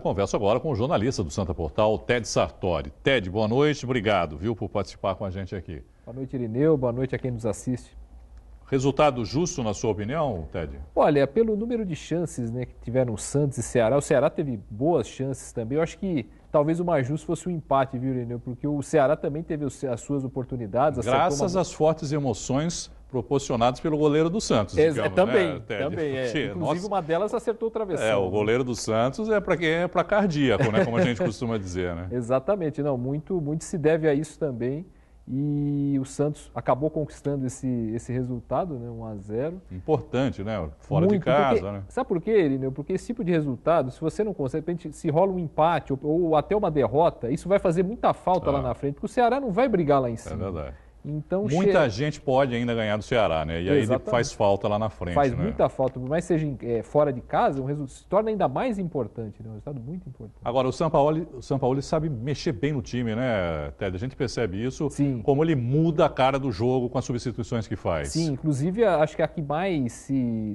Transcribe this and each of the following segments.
Converso agora com o jornalista do Santa Portal, Ted Sartori. Ted, boa noite, obrigado, viu, por participar com a gente aqui. Boa noite, Irineu, boa noite a quem nos assiste. Resultado justo, na sua opinião, Ted? Olha, pelo número de chances, né, que tiveram Santos e Ceará, o Ceará teve boas chances também. Eu acho que talvez o mais justo fosse o empate, viu, Irineu? Porque o Ceará também teve as suas oportunidades. Graças às fortes emoções proporcionadas pelo goleiro do Santos. Digamos, também, né, Ted? também. Porque, inclusive, uma delas acertou o travessão. o goleiro do Santos é para quem é para cardíaco, né, como a gente costuma dizer, né? Exatamente, não, muito se deve a isso também. E o Santos acabou conquistando esse resultado, né, 1-0. Importante, né? Fora de casa, né? Sabe por quê, Irineu? Porque esse tipo de resultado, se você não consegue, de repente, se rola um empate ou até uma derrota, isso vai fazer muita falta lá na frente, porque o Ceará não vai brigar lá em cima. É verdade. Então, muita gente pode ainda ganhar do Ceará, né? E aí faz falta lá na frente, faz né? muita falta, por mais que seja fora de casa, o resultado se torna ainda mais importante, né? Um resultado muito importante. Agora, o Sampaoli sabe mexer bem no time, né, Ted? A gente percebe isso, Sim. Como ele muda a cara do jogo com as substituições que faz. Sim, inclusive acho que a que mais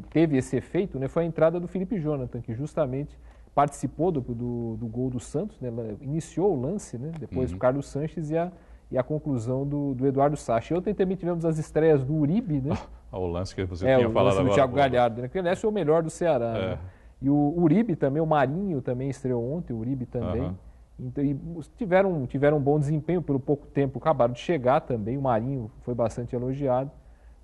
teve esse efeito, né, foi a entrada do Felipe Jonathan, que justamente participou do gol do Santos, né? Iniciou o lance, né? Depois o Carlos Sanches e a conclusão do Eduardo Sacha. Ontem também tivemos as estreias do Uribe, né? O lance que você tinha falado agora. O lance do Thiago Galhardo, né? Que aliás foi o melhor do Ceará. Né? E o Uribe também, o Marinho também estreou ontem, o Uribe também. Então, e tiveram um bom desempenho pelo pouco tempo, acabaram de chegar também, o Marinho foi bastante elogiado.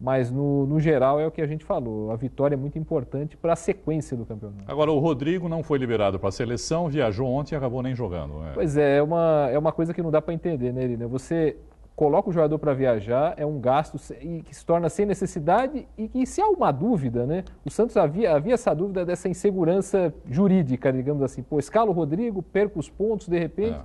Mas, no geral, é o que a gente falou. A vitória é muito importante para a sequência do campeonato. Agora, o Rodrigo não foi liberado para a seleção, viajou ontem e acabou nem jogando. Né? Pois é, é uma coisa que não dá para entender, né, Irina? Você coloca o jogador para viajar, é um gasto que se torna sem necessidade e que, se há uma dúvida, né? O Santos havia essa dúvida dessa insegurança jurídica, digamos assim. Pô, escala o Rodrigo, perca os pontos, de repente...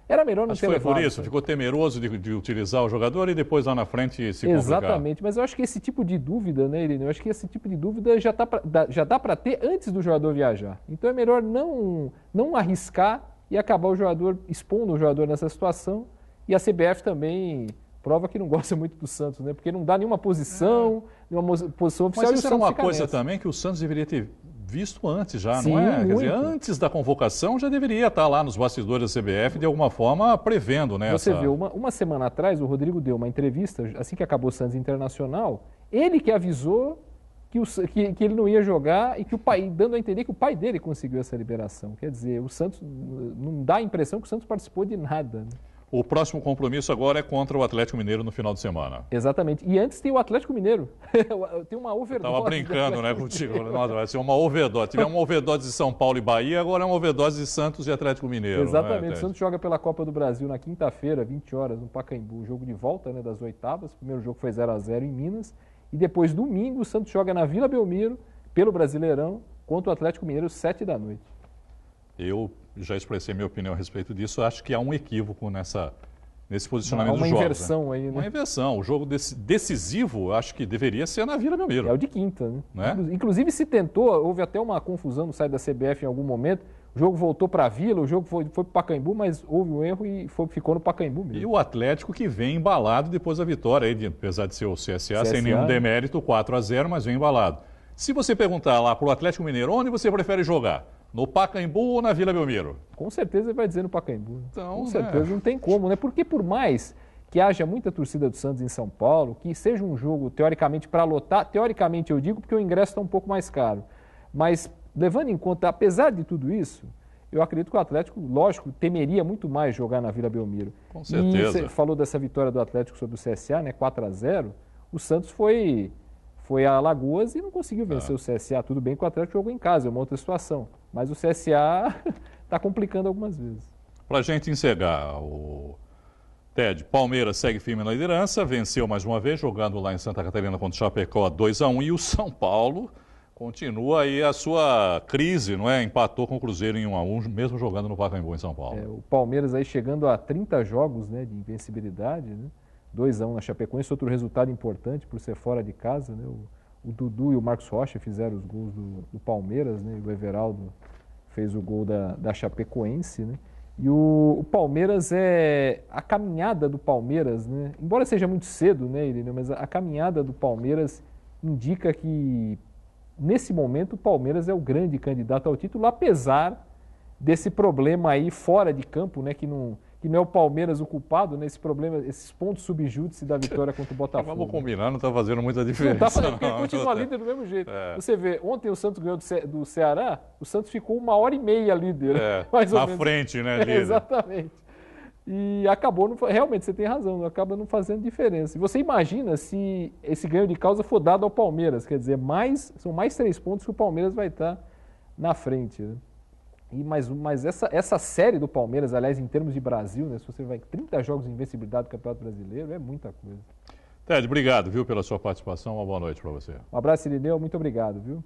Era melhor não ter levado. Foi por isso, ficou temeroso de utilizar o jogador e depois lá na frente se complicar. Exatamente, mas eu acho que esse tipo de dúvida, né, Irineu? Eu acho que esse tipo de dúvida já dá para ter antes do jogador viajar. Então é melhor não arriscar e acabar expondo o jogador nessa situação. E a CBF também prova que não gosta muito do Santos, né? Porque não dá nenhuma posição, nenhuma posição oficial. Mas isso era uma coisa também que o Santos deveria ter visto antes já, Sim, não é? Quer muito. dizer, antes da convocação já deveria estar lá nos bastidores da CBF de alguma forma prevendo, né? Você viu, uma semana atrás o Rodrigo deu uma entrevista, assim que acabou o Santos Internacional, ele que avisou que ele não ia jogar e que o pai, dando a entender que o pai dele conseguiu essa liberação. Quer dizer, o Santos, não dá a impressão que o Santos participou de nada, né? O próximo compromisso agora é contra o Atlético Mineiro no final de semana. Exatamente. E antes tem o Atlético Mineiro. Tem uma overdose. Estava brincando, né, contigo. Nossa, vai ser uma overdose. Tivemos uma overdose de São Paulo e Bahia, agora é uma overdose de Santos e Atlético Mineiro. Exatamente. Né, o Santos joga pela Copa do Brasil na quinta-feira, 20 horas, no Pacaembu. Jogo de volta, né, das oitavas. O primeiro jogo foi 0-0 em Minas. E depois, domingo, o Santos joga na Vila Belmiro, pelo Brasileirão, contra o Atlético Mineiro, 7 da noite. Eu já expressei minha opinião a respeito disso. Acho que há um equívoco nesse posicionamento dos jogos. Uma inversão aí, né? Uma inversão. O jogo decisivo, acho que deveria ser na Vila Belmiro. É o de quinta, né? Inclusive se tentou, houve até uma confusão no site da CBF em algum momento. O jogo voltou para a Vila, o jogo foi para o Pacaembu, mas houve um erro e ficou no Pacaembu mesmo. E o Atlético que vem embalado depois da vitória, aí, apesar de ser o CSA sem nenhum demérito, 4-0, mas vem embalado. Se você perguntar lá para o Atlético Mineiro, onde você prefere jogar? No Pacaembu ou na Vila Belmiro? Com certeza ele vai dizer no Pacaembu. Então, com certeza, não tem como, né? Porque por mais que haja muita torcida do Santos em São Paulo, que seja um jogo teoricamente para lotar, teoricamente eu digo porque o ingresso está um pouco mais caro, mas levando em conta, apesar de tudo isso, eu acredito que o Atlético, lógico, temeria muito mais jogar na Vila Belmiro. Com certeza. E você falou dessa vitória do Atlético sobre o CSA, né? 4-0, o Santos foi a Alagoas e não conseguiu vencer o CSA. Tudo bem que o Atlético jogou em casa, é uma outra situação. Mas o CSA está complicando algumas vezes. Para a gente encerrar, o Ted, Palmeiras segue firme na liderança, venceu mais uma vez, jogando lá em Santa Catarina contra o Chapecó 2-1. E o São Paulo continua aí a sua crise, não é? Empatou com o Cruzeiro em 1-1, mesmo jogando no Pacaembu em São Paulo. O Palmeiras aí chegando a 30 jogos, né, de invencibilidade, né? 2-1 na Chapecoense, outro resultado importante por ser fora de casa, né? O Dudu e o Marcos Rocha fizeram os gols do Palmeiras, né? E o Everaldo fez o gol da Chapecoense, né? E o Palmeiras a caminhada do Palmeiras, né? Embora seja muito cedo, né, Irineu, mas a caminhada do Palmeiras indica que, nesse momento, o Palmeiras é o grande candidato ao título, apesar desse problema aí fora de campo, né, que não é o Palmeiras o culpado, né, esse problema, esses pontos subjúdice da vitória contra o Botafogo. Vamos combinar, não está fazendo muita Não diferença. tá fazendo, porque continua líder do mesmo jeito. Você vê, ontem o Santos ganhou do Ceará, o Santos ficou 1h30 líder. Mais ou na menos. frente, né, líder? Exatamente. E acabou, realmente, você tem razão, acaba não fazendo diferença. E você imagina se esse ganho de causa for dado ao Palmeiras, quer dizer, são mais 3 pontos que o Palmeiras vai estar na frente, né? Mas essa série do Palmeiras, aliás, em termos de Brasil, né, se você vai 30 jogos de invencibilidade do Campeonato Brasileiro, é muita coisa. Ted, obrigado, viu, pela sua participação. Uma boa noite para você. Um abraço, Irineu, muito obrigado, viu?